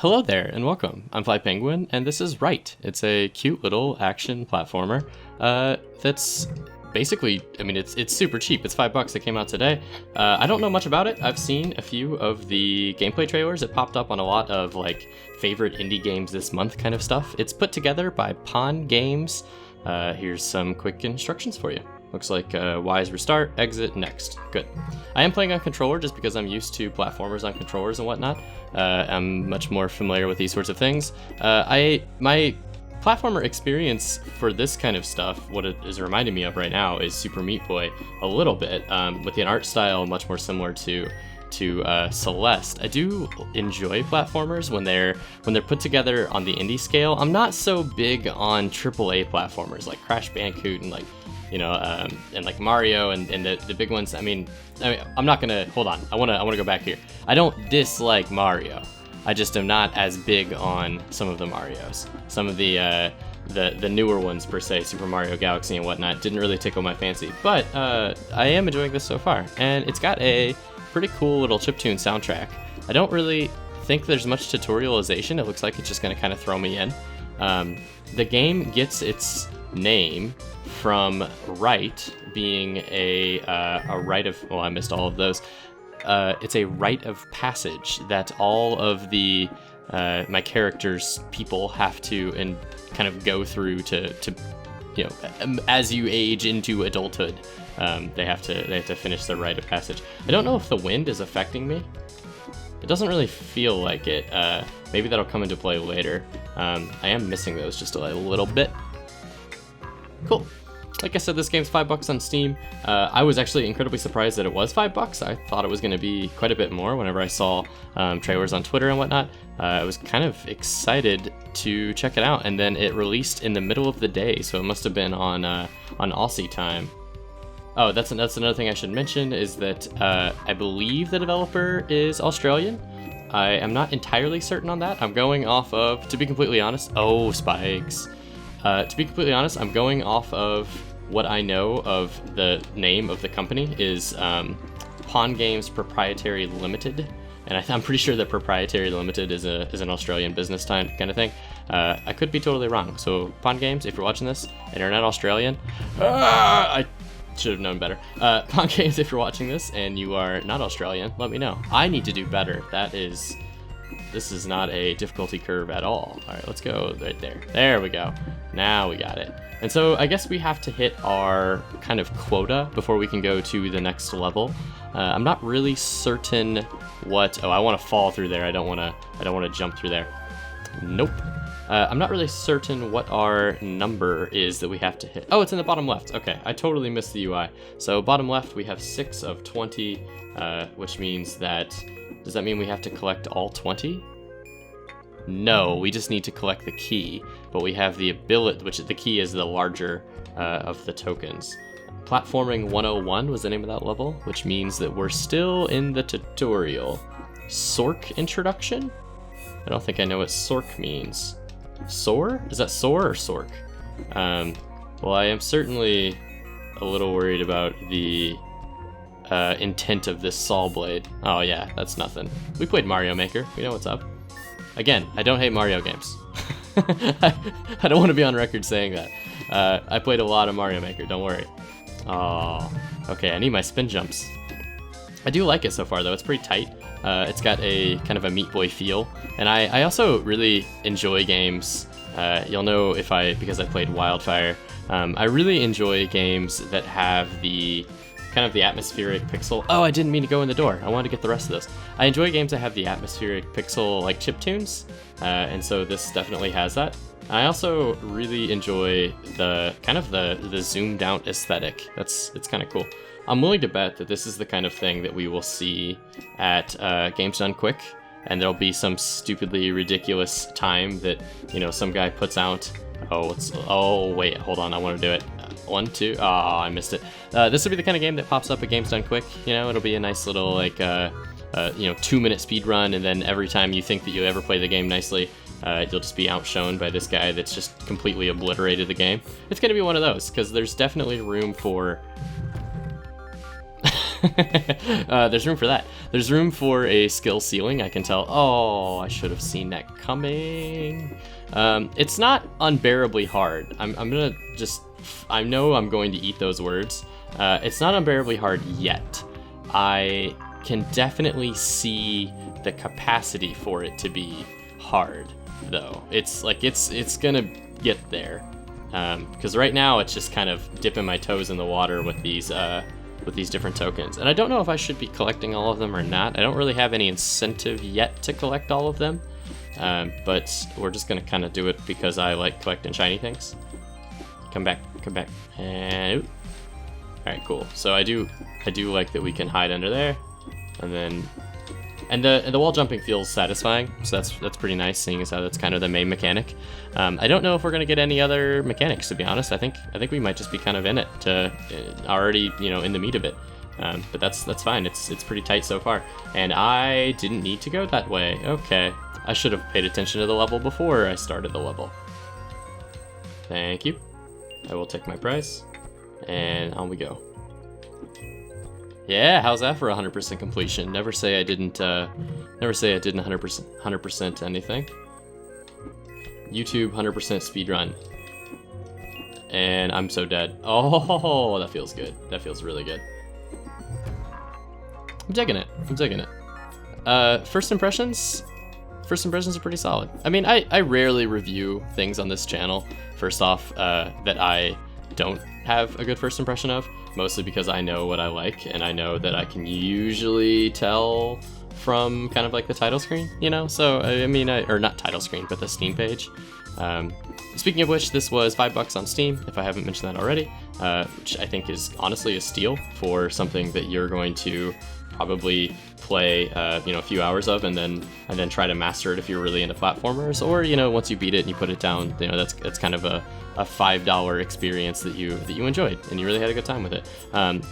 Hello there and welcome. I'm Fly Penguin and this is Rite. It's a cute little action platformer that's basically, it's super cheap. It's $5. It came out today. I don't know much about it. I've seen a few of the gameplay trailers. It popped up on a lot of like favorite indie games this month kind of stuff. It's put together by Pawn Games. Here's some quick instructions for you. Looks like Y is restart, exit, next. Good. I am playing on controller just because I'm used to platformers on controllers and whatnot. I'm much more familiar with these sorts of things. My platformer experience for this kind of stuff, what it is reminding me of right now is Super Meat Boy a little bit, with an art style much more similar to Celeste. I do enjoy platformers when they're put together on the indie scale. I'm not so big on AAA platformers like Crash Bandicoot and and like Mario and the big ones. I'm not gonna hold on. I wanna go back here. I don't dislike Mario. I just am not as big on some of the Marios. Some of the newer ones per se, Super Mario Galaxy and whatnot, didn't really tickle my fancy. But I am enjoying this so far, and it's got a pretty cool little chiptune soundtrack. I don't really think there's much tutorialization. It looks like it's just gonna kind of throw me in. The game gets its name from Rite being a rite of, well, I missed all of those. It's a rite of passage that all of the my characters' people have to and kind of go through to as you age into adulthood. They have to finish their rite of passage. I don't know if the wind is affecting me. It doesn't really feel like it. Maybe that'll come into play later. I am missing those just a little bit. Cool. Like I said, this game's $5 on Steam. I was actually incredibly surprised that it was $5. I thought it was going to be quite a bit more whenever I saw trailers on Twitter and whatnot. I was kind of excited to check it out, and then it released in the middle of the day, so it must have been on Aussie time. Oh, that's another thing I should mention is that I believe the developer is Australian. I am not entirely certain on that. I'm going off of, to be completely honest, spikes. To be completely honest, I'm going off of what I know of the name of the company is Pawn Games Proprietary Limited, and I'm pretty sure that Proprietary Limited is an Australian business kind of thing. I could be totally wrong. So Pawn Games, if you're watching this and you're not Australian, I should have known better. Pawn Games, if you're watching this and you are not Australian, let me know. I need to do better. This is not a difficulty curve at all. All right, let's go right there. There we go. Now we got it. And so I guess we have to hit our kind of quota before we can go to the next level. I'm not really certain what. Oh, I want to fall through there. I don't want to jump through there. Nope. I'm not really certain what our number is that we have to hit. Oh, it's in the bottom left. Okay, I totally missed the UI. So bottom left, we have 6 of 20, which means that. Does that mean we have to collect all 20? No, we just need to collect the key, but we have the ability, which the key is the larger of the tokens. Platforming 101 was the name of that level, which means that we're still in the tutorial. Sork introduction? I don't think I know what Sork means. Soar? Is that soar or Sork? Well, I am certainly a little worried about the intent of this saw blade. Oh yeah, that's nothing. We played Mario Maker. We know what's up. Again, I don't hate Mario games. I don't want to be on record saying that. I played a lot of Mario Maker, don't worry. Oh, okay, I need my spin jumps. I do like it so far though, it's pretty tight. It's got a kind of a Meat Boy feel. And I also really enjoy games. You'll know because I played Wildfire. I really enjoy games that have the kind of the atmospheric pixel. Oh, I didn't mean to go in the door. I wanted to get the rest of this. I enjoy games that have the atmospheric pixel like chiptunes, and so this definitely has that. I also really enjoy the kind of the zoomed out aesthetic. It's kind of cool. I'm willing to bet that this is the kind of thing that we will see at Games Done Quick, and there'll be some stupidly ridiculous time that some guy puts out. Oh wait, hold on, I want to do it. 1, 2. Oh, I missed it. This will be the kind of game that pops up at Games Done Quick. It'll be a nice little 2-minute speed run, and then every time you think that you ever play the game nicely, you'll just be outshone by this guy that's just completely obliterated the game. It's gonna be one of those because there's definitely room for. There's room for that. There's room for a skill ceiling, I can tell. Oh, I should have seen that coming. It's not unbearably hard. I'm gonna just, I know I'm going to eat those words. It's not unbearably hard yet. I can definitely see the capacity for it to be hard, though. It's like, it's gonna get there. Because right now it's just kind of dipping my toes in the water with these different tokens. And I don't know if I should be collecting all of them or not. I don't really have any incentive yet to collect all of them. But we're just gonna kind of do it because I like collecting shiny things. Come back, and all right, cool. So I do like that we can hide under there, and then the wall jumping feels satisfying. So that's pretty nice, seeing as how that's kind of the main mechanic. I don't know if we're gonna get any other mechanics, to be honest. I think we might just be kind of in it to already, you know, in the meat of it. But that's fine. It's pretty tight so far, and I didn't need to go that way. Okay. I should have paid attention to the level before I started the level. Thank you. I will take my prize, and on we go. Yeah, how's that for 100% completion? Never say I didn't 100% anything. YouTube 100% speedrun. And I'm so dead. Oh, that feels good. That feels really good. I'm digging it. First impressions are pretty solid. I mean, I rarely review things on this channel, first off, that I don't have a good first impression of, mostly because I know what I like, and I know that I can usually tell from kind of like the title screen, you know? So, I mean, or not title screen, but the Steam page. Speaking of which, this was $5 on Steam, if I haven't mentioned that already, which I think is honestly a steal for something that you're going to probably play you know, a few hours of and then try to master it if you're really into platformers, or, you know, once you beat it and you put it down, you know, that's kind of a $5 experience that you enjoyed and you really had a good time with it.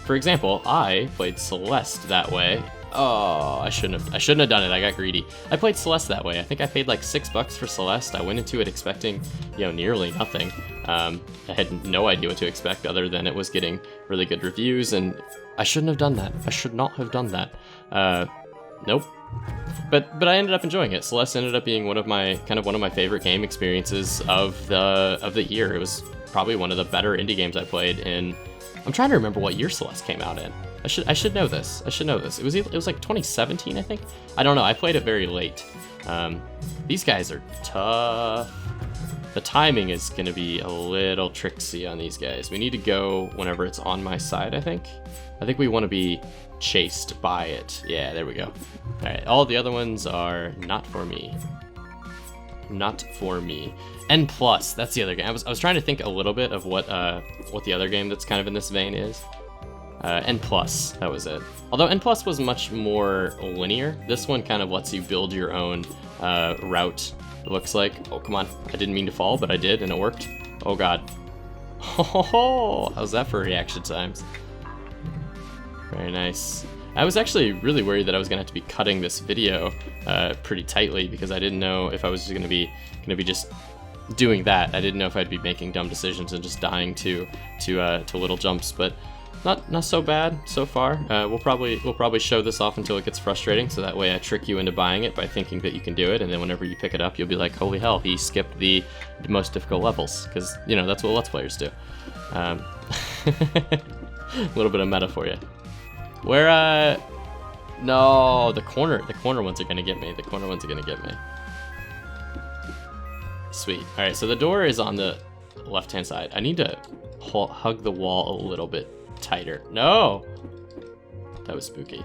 For example, I played Celeste that way. Oh, I shouldn't have done it. I got greedy. I played Celeste that way. I think I paid like $6 for Celeste. I went into it expecting, you know, nearly nothing. I had no idea what to expect other than it was getting really good reviews, and I shouldn't have done that. I should not have done that. Nope. But I ended up enjoying it. Celeste ended up being one of my favorite game experiences of the year. It was probably one of the better indie games I played in. I'm trying to remember what year Celeste came out in. I should know this. It was like 2017, I think. I don't know. I played it very late. These guys are tough. The timing is going to be a little tricksy on these guys. We need to go whenever it's on my side, I think. I think we want to be chased by it. Yeah, there we go. All right, all the other ones are not for me. Not for me. N+, that's the other game. I was trying to think a little bit of what the other game that's kind of in this vein is. N+, that was it. Although N+ was much more linear, this one kind of lets you build your own route, it looks like. Oh, come on. I didn't mean to fall, but I did, and it worked. Oh, God. Oh, how's that for reaction times? Very nice. I was actually really worried that I was going to have to be cutting this video pretty tightly, because I didn't know if I was going to be just doing that. I didn't know if I'd be making dumb decisions and just dying to little jumps, but not so bad so far. We'll probably show this off until it gets frustrating, so that way I trick you into buying it by thinking that you can do it, and then whenever you pick it up, you'll be like, holy hell, he skipped the most difficult levels, because, you know, that's what Let's Players do. A little bit of meta for you. Where, no, the corner ones are gonna get me. Sweet. All right, so the door is on the left-hand side. I need to hug the wall a little bit tighter. No! That was spooky.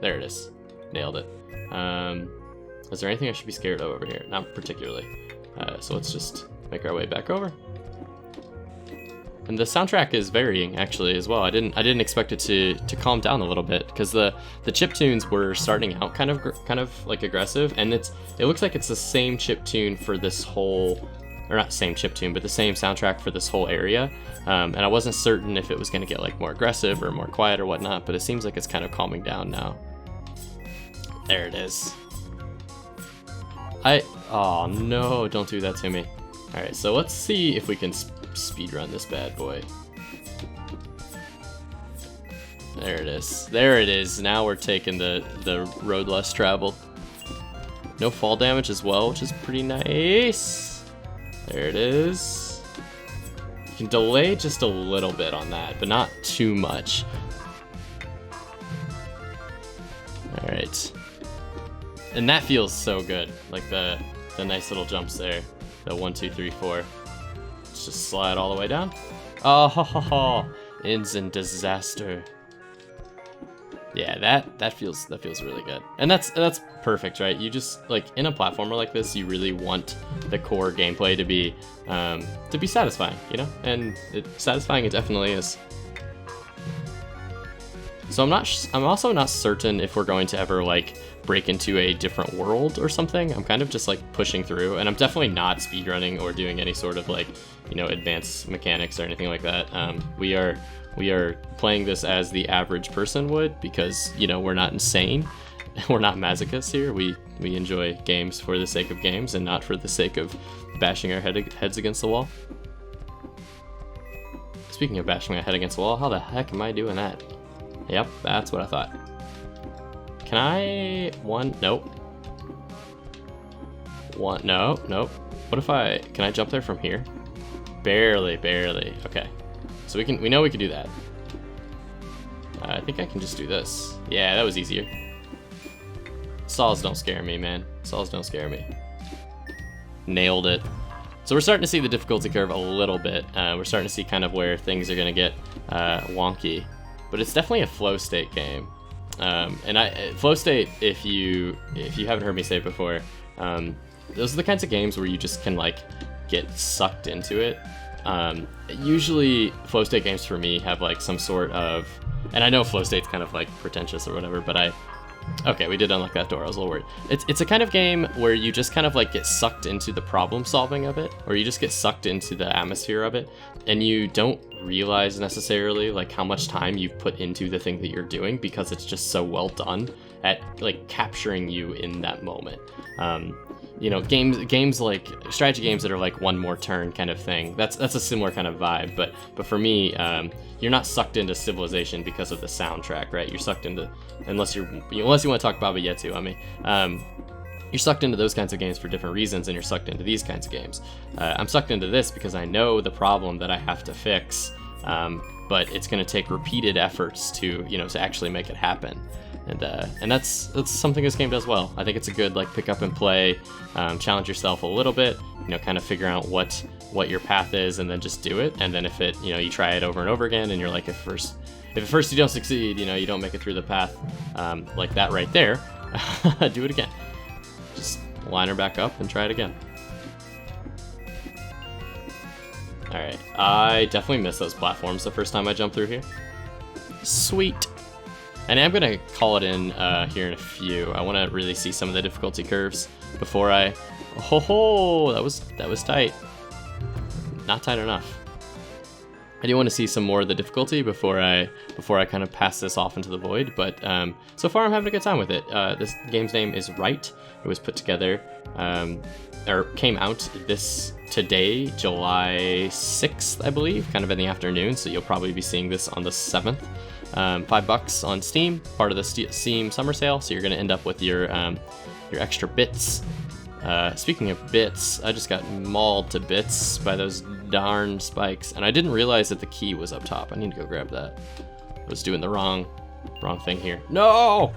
There it is. Nailed it. Is there anything I should be scared of over here? Not particularly. So let's just make our way back over. And the soundtrack is varying, actually, as well. I didn't expect it to calm down a little bit, because the chiptunes were starting out kind of like aggressive, and it looks like it's the same chiptune for this whole, or not same chiptune, but the same soundtrack for this whole area. And I wasn't certain if it was going to get like more aggressive or more quiet or whatnot, but it seems like it's kind of calming down now. There it is. Oh no, don't do that to me. All right, so let's see if we can speedrun this bad boy. There it is. There it is. Now we're taking the road less traveled. No fall damage as well, which is pretty nice. There it is. You can delay just a little bit on that, but not too much. All right. And that feels so good. Like the nice little jumps there. The 1, 2, 3, 4. Let's just slide all the way down. Oh, ho, ho, ho. Ends in disaster. Yeah, that feels really good. And that's perfect, right? You just, like, in a platformer like this, you really want the core gameplay to be satisfying, you know? And satisfying it definitely is. So I'm also not certain if we're going to ever, like, break into a different world or something. I'm kind of just, like, pushing through, and I'm definitely not speedrunning or doing any sort of, like, you know, advanced mechanics or anything like that. We are playing this as the average person would, because, you know, we're not insane. We're not masochists here. We enjoy games for the sake of games and not for the sake of bashing our heads against the wall. Speaking of bashing my head against the wall, how the heck am I doing that? Yep, that's what I thought. Can I... Nope. Nope. What if can I jump there from here? Barely. Okay. So we know we can do that. I think I can just do this. Yeah, that was easier. Saws don't scare me, man. Saws don't scare me. Nailed it. So we're starting to see the difficulty curve a little bit. We're starting to see kind of where things are gonna get wonky. But it's definitely a flow state game. Flow state, if you haven't heard me say it before, those are the kinds of games where you just can, like, get sucked into it. Usually flow state games for me have, like, some sort of, and I know flow state's kind of, like, pretentious or whatever, but okay, we did unlock that door. I was a little worried. It's a kind of game where you just kind of, like, get sucked into the problem solving of it, or you just get sucked into the atmosphere of it, and you don't realize necessarily, like, how much time you've put into the thing that you're doing, because it's just so well done at, like, capturing you in that moment. You know, games like strategy games that are like one more turn kind of thing. That's a similar kind of vibe. But for me, you're not sucked into Civilization because of the soundtrack, right? You're sucked into, unless you want to talk Baba Yetu. I mean, you're sucked into those kinds of games for different reasons, and you're sucked into these kinds of games. I'm sucked into this because I know the problem that I have to fix, but it's going to take repeated efforts to actually make it happen. And that's something this game does well. I think it's a good, like, pick up and play, challenge yourself a little bit, kind of figure out what your path is, and then just do it. And then if it, you try it over and over again, and you're like, if at first you don't succeed, you don't make it through the path, like that right there, do it again. Just line her back up and try it again. All right, I definitely missed those platforms the first time I jumped through here. Sweet. And I'm gonna call it in here in a few. I want to really see some of the difficulty curves before I. Oh, that was tight. Not tight enough. I do want to see some more of the difficulty before I kind of pass this off into the void. But so far I'm having a good time with it. This game's name is Rite. It was put together or came out today, July 6th, I believe, kind of in the afternoon. So you'll probably be seeing this on the 7th. $5 on Steam, part of the Steam summer sale, so you're going to end up with your extra bits. Speaking of bits, I just got mauled to bits by those darn spikes, and I didn't realize that the key was up top. I need to go grab that. I was doing the wrong thing here. No!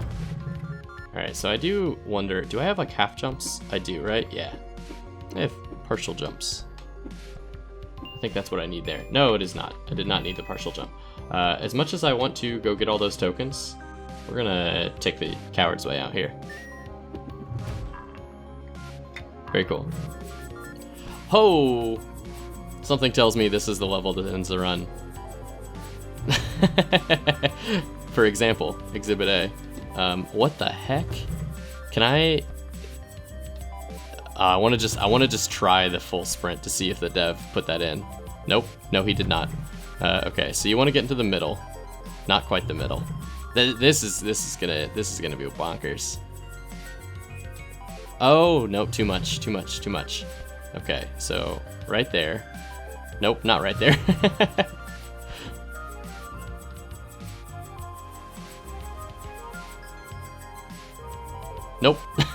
Alright, so I do wonder, do I have, like, half jumps? I do, right? Yeah. I have partial jumps. I think that's what I need there. No, it is not. I did not need the partial jump. As much as I want to go get all those tokens, we're gonna take the coward's way out here. Very cool. Ho! Something tells me this is the level that ends the run. For example, Exhibit A. What the heck? Can I want to just try the full sprint to see if the dev put that in. Nope. No, he did not. Okay, so you want to get into the middle. Not quite the middle. This is gonna be bonkers. Oh, nope, too much. Okay, so right there. Nope, not right there.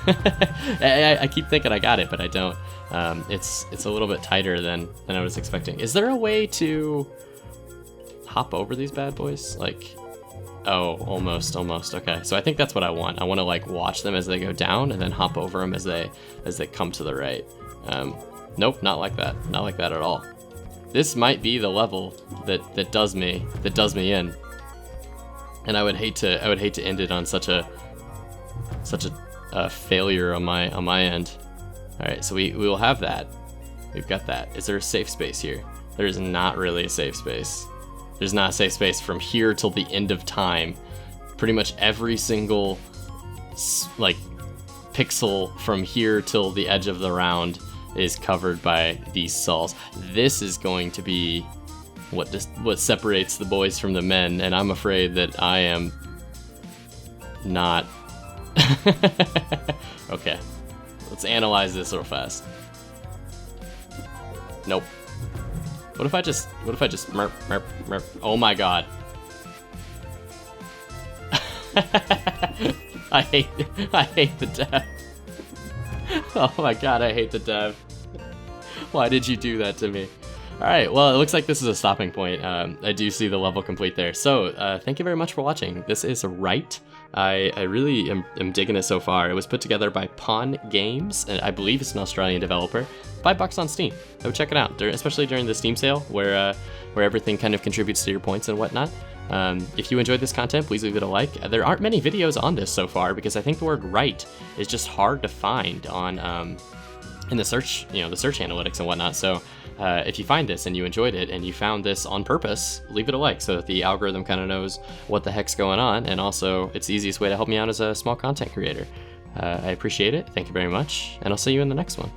I keep thinking I got it, but I don't. It's a little bit tighter than I was expecting. Is there a way to hop over these bad boys? Like, oh, almost. Okay, so I think that's what I want. I want to like watch them as they go down and then hop over them as they come to the right. Nope, not like that. Not like that at all. This might be the level that does me in. And I would hate to end it on such a failure on my end. All right, so we will have that. We've got that. Is there a safe space here? There is not really a safe space. There's not a safe space from here till the end of time. Pretty much every single like pixel from here till the edge of the round is covered by these saws. This is going to be what separates the boys from the men, and I'm afraid that I am not. Okay, let's analyze this real fast. Nope. What if I just merp. Oh my god. I hate the dev. Oh my god, I hate the dev. Why did you do that to me? Alright, well, it looks like this is a stopping point. I do see the level complete there. So, thank you very much for watching. This is Rite. I really am digging it so far. It was put together by Pawn Games, and I believe it's an Australian developer. $5 on Steam. I would check it out, especially during the Steam sale, where everything kind of contributes to your points and whatnot. If you enjoyed this content, please leave it a like. There aren't many videos on this so far because I think the word Rite is just hard to find on in the search, the search analytics and whatnot. So if you find this and you enjoyed it and you found this on purpose, leave it a like so that the algorithm kind of knows what the heck's going on, and also it's the easiest way to help me out as a small content creator. I appreciate it. Thank you very much, and I'll see you in the next one.